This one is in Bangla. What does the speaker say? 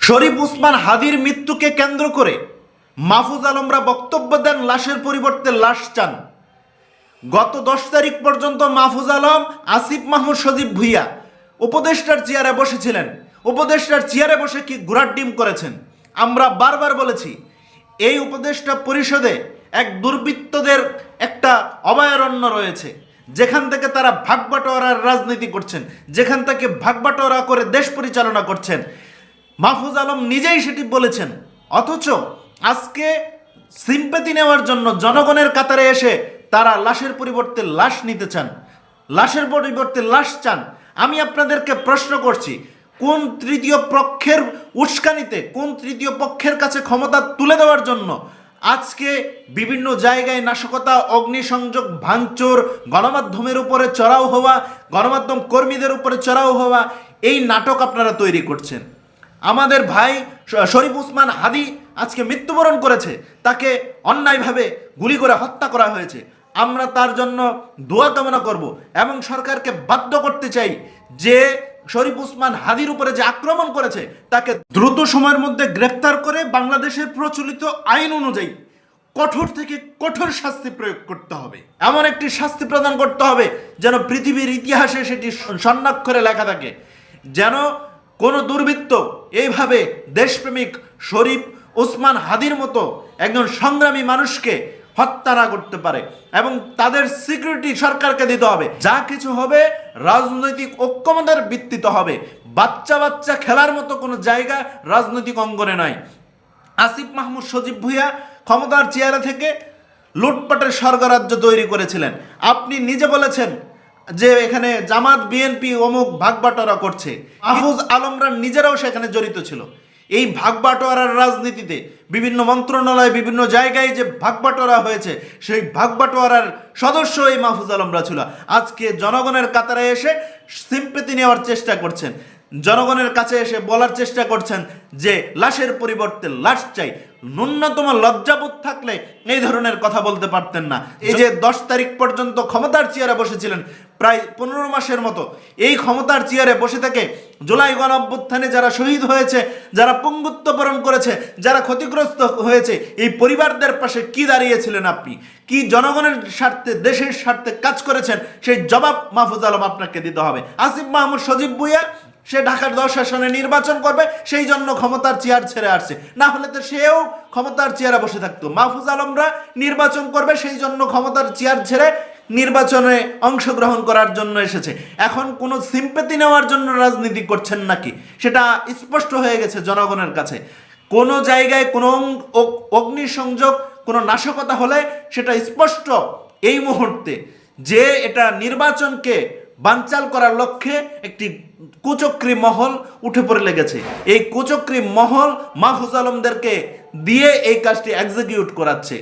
শরীফ ওসমান হাদীর মৃত্যুকে কেন্দ্র করে মাহফুজ আলমরা বক্তব্য দেন লাশের পরিবর্তে লাশ চান। গত 10 তারিখ পর্যন্ত মাহফুজ আলম, আসিফ মাহমুদ সজীব ভুইয়া উপদেষ্টার চেয়ারে বসেছিলেন। উপদেষ্টার চেয়ারে বসে কি ঘোড়ার ডিম করেছেন। আমরা বারবার বলেছি এই উপদেষ্টা পরিষদে এক দুর্বৃত্তদের একটা অভয়ারণ্য রয়েছে, যেখান থেকে তারা ভাগবাটোয়ারার রাজনীতি করছেন, যেখান থেকে ভাগবাটোয়ারা করে দেশ পরিচালনা করছেন। মাহফুজ আলম নিজেই সেটি বলেছেন, অথচ আজকে সিম্প্যাথি নেওয়ার জন্য জনগণের কাতারে এসে তারা লাশের পরিবর্তে লাশ নিতে চান, লাশের পরিবর্তে লাশ চান। আমি আপনাদেরকে প্রশ্ন করছি, কোন তৃতীয় পক্ষের উস্কানিতে, কোন তৃতীয় পক্ষের কাছে ক্ষমতা তুলে দেওয়ার জন্য আজকে বিভিন্ন জায়গায় নাশকতা, অগ্নিসংযোগ, ভাঙচুর, গণমাধ্যমের উপরে চড়াও হওয়া, গণমাধ্যম কর্মীদের উপরে চড়াও হওয়া, এই নাটক আপনারা তৈরি করছেন। আমাদের ভাই শরীফ ওসমান হাদী আজকে মৃত্যুবরণ করেছে, তাকে অন্যায়ভাবে গুলি করে হত্যা করা হয়েছে। আমরা তার জন্য দোয়া কামনা করব এবং সরকারকে বাধ্য করতে চাই যে শরীফ ওসমান হাদীর উপরে যে আক্রমণ করেছে তাকে দ্রুত সময়ের মধ্যে গ্রেফতার করে বাংলাদেশের প্রচলিত আইন অনুযায়ী কঠোর থেকে কঠোর শাস্তি প্রয়োগ করতে হবে। এমন একটি শাস্তি প্রদান করতে হবে যেন পৃথিবীর ইতিহাসে সেটি স্বর্ণাক্ষরে লেখা থাকে, যেন কোনো দুর্বৃত্ত এইভাবে দেশপ্রেমিক শরীফ ওসমান হাদীর মতো একজন সংগ্রামী মানুষকে হত্যা না করতে পারে। এবং তাদের সিকিউরিটি সরকারকে দিতে হবে। যা কিছু হবে রাজনৈতিক ঐক্যমত্যের ভিত্তিতে হবে। বাচ্চা বাচ্চা খেলার মতো কোনো জায়গা রাজনৈতিক অঙ্গনে নয়। আসিফ মাহমুদ সজীব ভুইয়া ক্ষমতার চেয়ারে থেকে লুটপাটের স্বর্গরাজ্য তৈরি করেছিলেন। আপনি নিজে বলেছেন যে এখানে জামাত, বিএনপি অমুক ভাগবাটোয়ারা করছে। মাহফুজ আলমরা নিজেরাও সেখানে জড়িত ছিল। এই ভাগবাটোয়ারার রাজনীতিতে বিভিন্ন মন্ত্রণালয়, বিভিন্ন জায়গায় যে ভাগবাটোয়ারা হয়েছে, সেই ভাগবাটোয়ারার সদস্য এই মাহফুজ আলমরা ছিল। আজকে জনগণের কাতারে এসে সিম্প্যাথি নেওয়ার চেষ্টা করছেন, জনগণের কাছে এসে বলার চেষ্টা করছেন যে লাশের পরিবর্তে লাশ চাই। ন্যূনতম লজ্জাবোধ থাকলে এই ধরনের কথা বলতে পারতেন না। এই যে 10 তারিখ পর্যন্ত ক্ষমতার চেয়ারে বসেছিলেন, প্রায় 15 মাসের মতো এই ক্ষমতার চেয়ারে বসে থেকে জুলাই গণঅভ্যুত্থানে যারা শহীদ হয়েছে, যারা পঙ্গুত্ব বরণ করেছে, যারা ক্ষতিগ্রস্ত হয়েছে, এই পরিবারদের পাশে কি দাঁড়িয়েছিলেন আপনি? কি জনগণের স্বার্থে, দেশের স্বার্থে কাজ করেছেন? সেই জবাব মাহফুজ আলম আপনাকে দিতে হবে। আসিফ মাহমুদ সজীব ভুইয়া সে ঢাকার 10 আসনে নির্বাচন করবে, সেই জন্য ক্ষমতার চেয়ার ছেড়ে আসছে, না হলে তো সেও ক্ষমতার চেয়ারে বসে থাকতো। মাহফুজ আলমরা নির্বাচন করবে, সেই জন্য ক্ষমতার চেয়ার ছেড়ে নির্বাচনে অংশগ্রহণ করার জন্য এসেছে। এখন কোনো সিম্প্যাথি নেওয়ার জন্য রাজনীতি করছেন নাকি সেটা স্পষ্ট হয়ে গেছে জনগণের কাছে। কোনো জায়গায় কোনো অগ্নিসংযোগ, কোনো নাশকতা হলে সেটা স্পষ্ট এই মুহূর্তে যে এটা নির্বাচনকে বানচাল করার লক্ষ্যে একটি কুচক্রী মহল উঠে পড়ে লেগেছে। এই কুচক্রী মহল মাহফুজ আলমদেরকে দিয়ে এই কাজটি এক্সিকিউট করাচ্ছে।